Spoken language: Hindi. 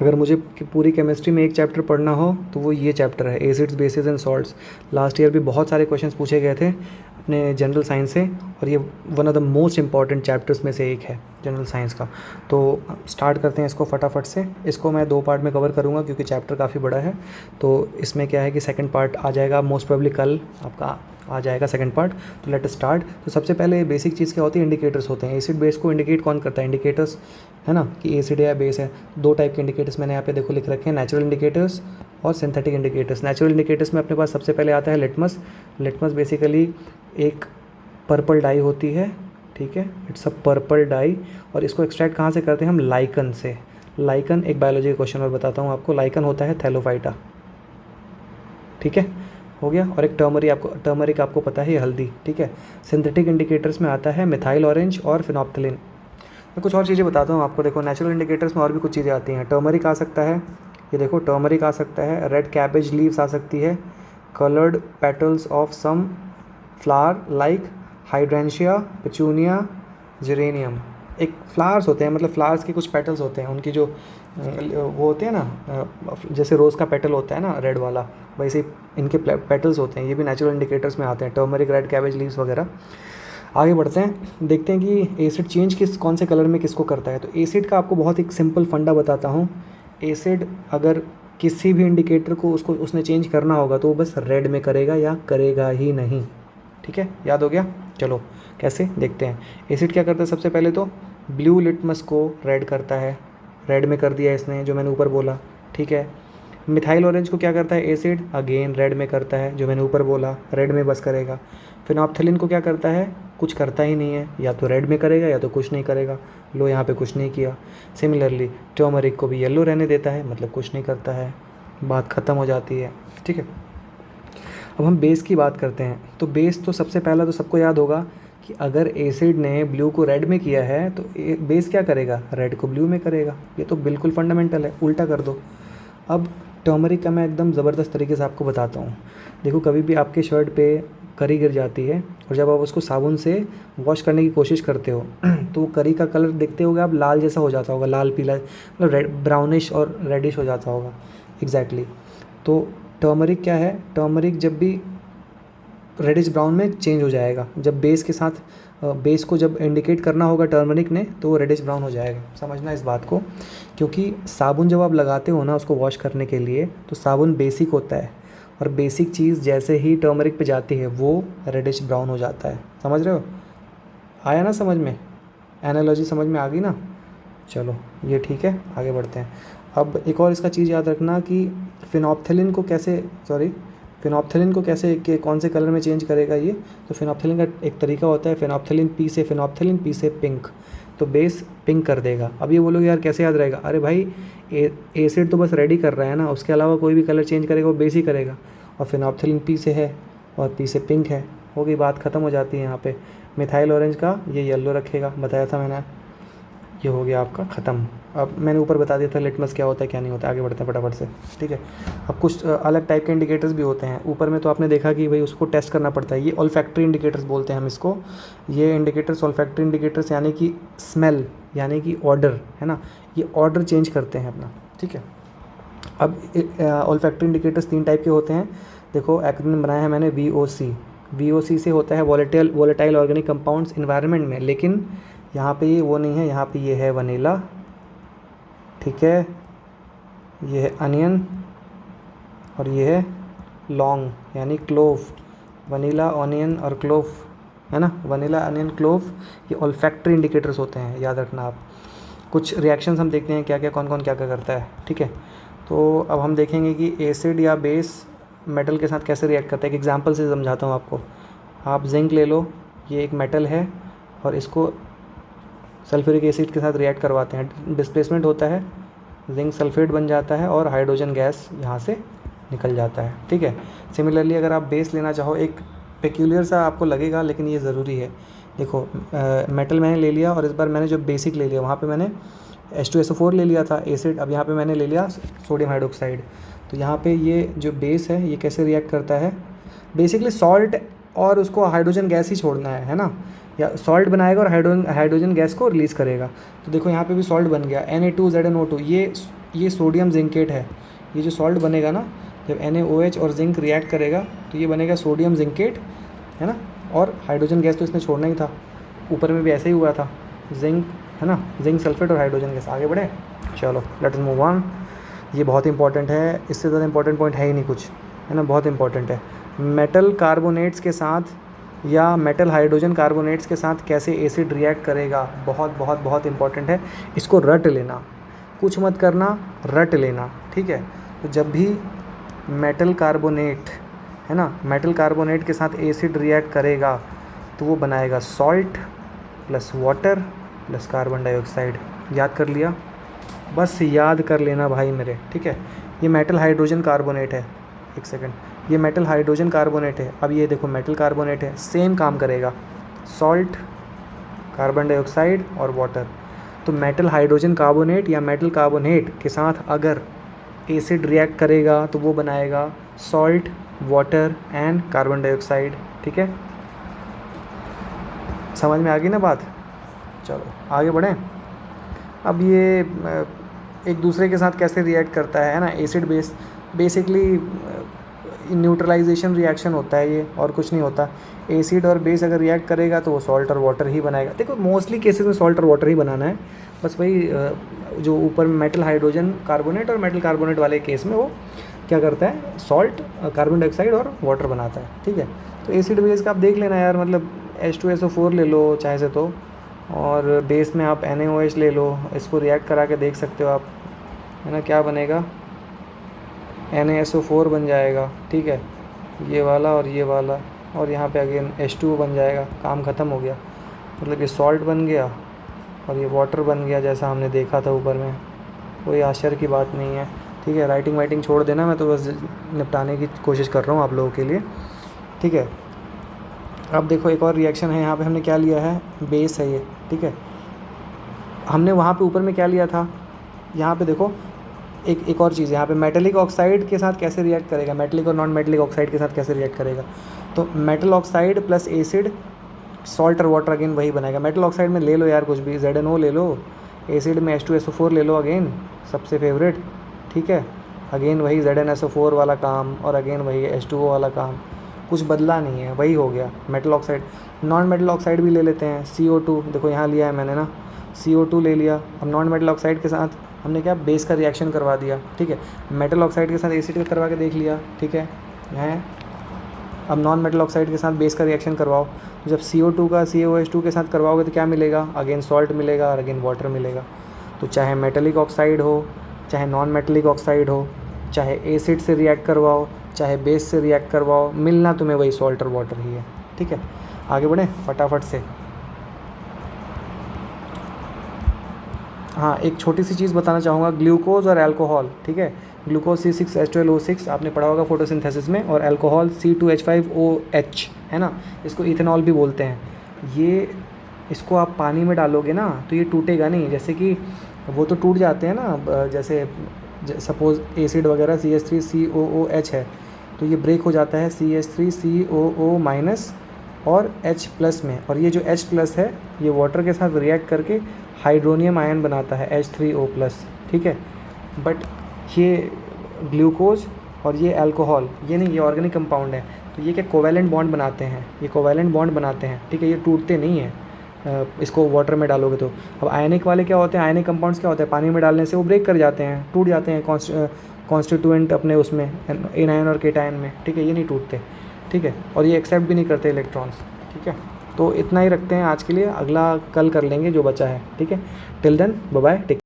अगर मुझे पूरी केमिस्ट्री में एक चैप्टर पढ़ना हो तो वो ये चैप्टर है, acids bases and salts. Last year भी बहुत सारे क्वेश्चंस पूछे गए थे अपने जनरल साइंस से, और ये one of the most important chapters में से एक है जनरल साइंस का। तो स्टार्ट करते हैं इसको फटाफट से। इसको मैं 2 पार्ट में कवर करूँगा क्योंकि चैप्टर काफ़ी बड़ा है। तो इसमें क्या है कि सेकंड पार्ट आ जाएगा मोस्ट प्रोबेबली कल आपका आ जाएगा सेकंड पार्ट। तो लेट स्टार्ट। तो सबसे पहले बेसिक चीज़ क्या होती है, इंडिकेटर्स होते हैं। एसिड बेस को इंडिकेट कौन करता है, इंडिकेटर्स, है ना, कि एसिड है या बेस है। 2 टाइप के इंडिकेटर्स मैंने यहाँ पे देखो लिख रखे हैं, नेचुरल इंडिकेटर्स और सिंथेटिक इंडिकेटर्स। नेचुरल इंडिकेटर्स में अपने पास सबसे पहले आता है लिटमस। लिटमस बेसिकली एक पर्पल डाई होती है, ठीक है, इट्स अ पर्पल डाई। और इसको एक्सट्रैक्ट कहाँ से करते हैं हम, लाइकन से। लाइकन एक बायोलॉजी का क्वेश्चन और बताता हूँ आपको, लाइकन होता है थैलोफाइटा, ठीक है, हो गया। और एक टर्मरिक आपको पता है, ये हल्दी, ठीक है। सिंथेटिक इंडिकेटर्स में आता है मिथाइल ऑरेंज और फिनॉप्थलीन। मैं कुछ और चीज़ें बताता हूँ आपको। देखो नेचुरल इंडिकेटर्स में और भी कुछ चीज़ें आती हैं। टर्मरिक आ सकता है, ये देखो टर्मरिक आ सकता है, रेड कैबेज लीव्स आ सकती है, coloured petals of some flower like hydrangea, petunia, geranium. एक फ्लावर्स होते हैं, मतलब फ्लावर्स के कुछ पेटल्स होते हैं, उनकी जो वो होते हैं ना, जैसे रोज़ का पेटल होता है ना रेड वाला, वैसे इनके पेटल्स होते हैं। ये भी नेचुरल इंडिकेटर्स में आते हैं, टर्मरिक, रेड कैबेज लीव्स वगैरह। आगे बढ़ते हैं, देखते हैं कि एसिड चेंज कौन से कलर में किसको करता है। तो एसिड का आपको बहुत एक सिंपल फंडा बताता हूँ। एसिड अगर किसी भी इंडिकेटर को उसने चेंज करना होगा तो वो बस रेड में करेगा या करेगा ही नहीं, ठीक है, याद हो गया। चलो कैसे देखते हैं। एसिड क्या करता है, सबसे पहले तो ब्लू लिटमस को रेड करता है, रेड में कर दिया इसने, जो मैंने ऊपर बोला, ठीक है। मिथाइल ऑरेंज को क्या करता है एसिड, अगेन रेड में करता है, जो मैंने ऊपर बोला, रेड में बस करेगा। फिनॉप्थलीन को क्या करता है, कुछ करता ही नहीं है, या तो रेड में करेगा या तो कुछ नहीं करेगा। लो यहाँ पे कुछ नहीं किया। सिमिलरली टर्मरिक को भी येलो रहने देता है, मतलब कुछ नहीं करता है, बात ख़त्म हो जाती है, ठीक है। अब हम बेस की बात करते हैं। तो बेस तो सबसे पहला तो सबको याद होगा कि अगर एसिड ने ब्लू को रेड में किया है तो बेस क्या करेगा, रेड को ब्लू में करेगा। ये तो बिल्कुल फंडामेंटल है, उल्टा कर दो। अब टर्मरिक का मैं एकदम ज़बरदस्त तरीके से आपको बताता हूँ। देखो कभी भी आपके शर्ट पे करी गिर जाती है और जब आप उसको साबुन से वॉश करने की कोशिश करते हो तो वो करी का कलर देखते होगे आप, लाल जैसा हो जाता होगा, लाल पीला, मतलब रेड, ब्राउनिश और रेडिश हो जाता होगा, एग्जैक्टली। तो टर्मरिक क्या है, टर्मरिक जब भी रेडिश ब्राउन में चेंज हो जाएगा, जब बेस के साथ बेस को जब इंडिकेट करना होगा टर्मरिक ने तो वो रेडिश ब्राउन हो जाएगा। समझना इस बात को, क्योंकि साबुन जब आप लगाते हो ना उसको वॉश करने के लिए, तो साबुन बेसिक होता है, और बेसिक चीज़ जैसे ही टर्मरिक पे जाती है वो रेडिश ब्राउन हो जाता है। समझ रहे हो, आया ना समझ में, एनालॉजी समझ में आ गई ना। चलो ये ठीक है, आगे बढ़ते हैं। अब एक और इसका चीज़ याद रखना कि फिनॉप्थलीन को कैसे कि कौन से कलर में चेंज करेगा ये। तो फिनॉप्थलीन का एक तरीका होता है, फिनॉप्थलीन पी से फिनॉप्थलीन, पी से पिंक, तो बेस पिंक कर देगा। अब ये बोलोगे यार कैसे याद रहेगा, अरे भाई एसिड तो बस रेडी कर रहा है ना, उसके अलावा कोई भी कलर चेंज करेगा वो बेस ही करेगा, और फिनॉप्थलीन पी से है और पी से पिंक है, हो गई बात ख़त्म हो जाती है यहाँ पे। मिथाइल ऑरेंज का ये येलो रखेगा, बताया था मैंने, ये हो गया आपका ख़त्म। अब मैंने ऊपर बता दिया था लिटमस क्या होता है क्या नहीं होता। आगे बढ़ते हैं फटाफट से, ठीक है। अब कुछ अलग टाइप के इंडिकेटर्स भी होते हैं। ऊपर में तो आपने देखा कि भाई उसको टेस्ट करना पड़ता है, ये ऑल्फैक्टरी इंडिकेटर्स बोलते हैं हम इसको। ये इंडिकेटर्स ऑल्फैक्टरी इंडिकेटर्स यानी कि स्मेल, यानी कि ऑर्डर, है ना, ये ऑर्डर चेंज करते हैं अपना, ठीक है। अब ऑल्फैक्टरी इंडिकेटर्स 3 टाइप के होते हैं। देखो एक्रोनिम बनाया है मैंने, VOC से होता है वोलेटाइल ऑर्गेनिक कंपाउंड्स इन्वायरमेंट में, लेकिन यहाँ पे ये वो नहीं है, यहाँ पे ये है वनीला, ठीक है, ये है अनियन और ये है लौंग यानी क्लोव। वनीला, ऑनियन और क्लोव, है ना, वनीला, अनियन, क्लोव, ये ऑल्फैक्टरी इंडिकेटर्स होते हैं, याद रखना आप। कुछ रिएक्शंस हम देखते हैं क्या क्या कौन कौन क्या क्या करता है, ठीक है। तो अब हम देखेंगे कि एसिड या बेस मेटल के साथ कैसे रिएक्ट करता है। एक एग्जांपल से समझाता हूँ आपको। आप जिंक ले लो, ये एक मेटल है, और इसको सल्फ्यूरिक एसिड के साथ रिएक्ट करवाते हैं, डिस्प्लेसमेंट होता है, जिंक सल्फेट बन जाता है और हाइड्रोजन गैस यहाँ से निकल जाता है, ठीक है। सिमिलरली अगर आप बेस लेना चाहो, एक पेक्यूलियर सा आपको लगेगा लेकिन ये ज़रूरी है। देखो मेटल मैंने ले लिया और इस बार मैंने जो बेसिक ले लिया वहाँ पे मैंने H2SO4 ले लिया था एसिड, अब यहाँ पे मैंने ले लिया सोडियम हाइड्रोक्साइड। तो यहाँ पे ये जो बेस है ये कैसे रिएक्ट करता है, बेसिकली सॉल्ट और उसको हाइड्रोजन गैस ही छोड़ना है ना, या सॉल्ट बनाएगा और हाइड्रोजन गैस को रिलीज़ करेगा। तो देखो यहाँ पे भी सॉल्ट बन गया Na2ZnO2, ये सोडियम जिंकेट है। ये जो सॉल्ट बनेगा ना, जब NaOH और जिंक रिएक्ट करेगा तो ये बनेगा सोडियम जिंकेट, है ना। और हाइड्रोजन गैस तो इसने छोड़ना ही था, ऊपर में भी ऐसे ही हुआ था, जिंक, है ना, जिंक सल्फेट और हाइड्रोजन गैस। आगे बढ़े, चलो लेट्स मूव ऑन। ये बहुत इंपॉर्टेंट है, इससे ज़्यादा इंपॉर्टेंट पॉइंट है ही नहीं कुछ, है ना, बहुत इंपॉर्टेंट है। मेटल कार्बोनेट्स के साथ या मेटल हाइड्रोजन कार्बोनेट्स के साथ कैसे एसिड रिएक्ट करेगा, बहुत बहुत बहुत इंपॉर्टेंट है। इसको रट लेना, कुछ मत करना, रट लेना, ठीक है। तो जब भी मेटल कार्बोनेट, है ना, मेटल कार्बोनेट के साथ एसिड रिएक्ट करेगा तो वो बनाएगा salt plus water plus carbon dioxide. याद कर लिया, बस याद कर लेना भाई मेरे, ठीक है। ये मेटल हाइड्रोजन कार्बोनेट है, एक सेकंड, ये मेटल हाइड्रोजन कार्बोनेट है। अब ये देखो मेटल कार्बोनेट है, सेम काम करेगा, सॉल्ट, कार्बन डाइऑक्साइड और वाटर। तो मेटल हाइड्रोजन कार्बोनेट या मेटल कार्बोनेट के साथ अगर एसिड रिएक्ट करेगा तो वो बनाएगा salt, water and carbon dioxide, ठीक है। समझ में आ गई ना बात। चलो आगे बढ़ें। अब ये एक दूसरे के साथ कैसे रिएक्ट करता है ना, acid base, basically neutralization reaction होता है ये, और कुछ नहीं होता। एसिड और बेस अगर रिएक्ट करेगा तो वो सॉल्ट और वाटर ही बनाएगा। देखो मोस्टली केसेस में सॉल्ट और वाटर ही बनाना है, बस वही जो ऊपर मेटल हाइड्रोजन कार्बोनेट और मेटल कार्बोनेट वाले केस में वो क्या करता है, सॉल्ट, कार्बन डाइऑक्साइड और वाटर बनाता है, ठीक है। तो एसिड बेस का आप देख लेना यार, मतलब H2SO4 ले लो चाहे से तो, और बेस में आप NaOH ले लो, इसको रिएक्ट करा के देख सकते हो आप, है ना। क्या बनेगा, NaSO4 बन जाएगा, ठीक है, ये वाला और ये वाला, और यहाँ पे अगेन H2O बन जाएगा, काम ख़त्म हो गया। मतलब ये सॉल्ट बन गया और ये वाटर बन गया, जैसा हमने देखा था ऊपर में, कोई आश्चर्य की बात नहीं है, ठीक है। राइटिंग वाइटिंग छोड़ देना, मैं तो बस निपटाने की कोशिश कर रहा हूँ आप लोगों के लिए, ठीक है। अब देखो एक और रिएक्शन है, यहाँ पे हमने क्या लिया है, बेस है ये, ठीक है। हमने वहाँ पे ऊपर में क्या लिया था, यहाँ पे देखो एक और चीज़, यहाँ पे मेटेलिक ऑक्साइड के साथ कैसे रिएक्ट करेगा, मेटेलिक और नॉन मेटेलिक ऑक्साइड के साथ कैसे रिएक्ट करेगा। तो metal oxide plus acid, salt और वाटर, अगेन वही बनाएगा। मेटल ऑक्साइड में ले लो यार कुछ भी, ZNO ले लो, एसिड में H2SO4 ले लो, अगेन सबसे फेवरेट, ठीक है। अगेन वही ZnSO4 वाला काम, और अगेन वही H2O वाला काम, कुछ बदला नहीं है, वही हो गया metal oxide. Non metal oxide भी ले लेते हैं, CO2, देखो यहाँ लिया है मैंने ना, CO2 ले लिया। अब नॉन मेटल ऑक्साइड के साथ हमने क्या, बेस का रिएक्शन करवा दिया, ठीक है। मेटल ऑक्साइड के साथ एसिड का करवा के देख लिया, ठीक है। अब नॉन मेटल ऑक्साइड के साथ बेस का रिएक्शन करवाओ, तो जब CO2 का CaOH2 के साथ करवाओगे तो क्या मिलेगा, अगेन सॉल्ट मिलेगा और अगेन वाटर मिलेगा। तो चाहे मेटेलिक ऑक्साइड हो, चाहे नॉन मेटेलिक ऑक्साइड हो, चाहे एसिड से रिएक्ट करवाओ, चाहे बेस से रिएक्ट करवाओ, मिलना तुम्हें वही सॉल्ट और वाटर ही है, ठीक है। आगे बढ़ें फटाफट से। हाँ, एक छोटी सी चीज़ बताना चाहूँगा, ग्लूकोज और अल्कोहल, ठीक है। ग्लूकोज C6H12O6 आपने पढ़ा होगा फोटोसिंथेसिस में, और अल्कोहल C2H5OH, है ना, इसको इथेनॉल भी बोलते हैं। ये इसको आप पानी में डालोगे ना तो ये टूटेगा नहीं, जैसे कि वो तो टूट जाते हैं ना, जैसे सपोज़ एसिड वगैरह CH3COOH है तो ये ब्रेक हो जाता है CH3COO- और H+ में, और ये जो H+ है ये वाटर के साथ रिएक्ट करके हाइड्रोनियम आयन बनाता है H3O+, ठीक है। बट ये ग्लूकोज और ये अल्कोहल, ये नहीं, ये ऑर्गेनिक कंपाउंड है, तो ये क्या कोवैलेंट बॉन्ड बनाते हैं, ये कोवैलेंट बॉन्ड बनाते हैं, ठीक है। ये टूटते नहीं हैं इसको वाटर में डालोगे तो। अब आयनिक वाले क्या होते हैं, आयनिक कंपाउंड्स क्या होते हैं, पानी में डालने से वो ब्रेक कर जाते हैं, टूट जाते हैं कॉन्स्टिट्यूएंट अपने उसमें, एनायन और केटायन में, ठीक है। ये नहीं टूटते, ठीक है, और ये एक्सेप्ट भी नहीं करते इलेक्ट्रॉन्स, ठीक है। तो इतना ही रखते हैं आज के लिए, अगला कल कर लेंगे जो बचा है, ठीक है। Till then bye bye, take.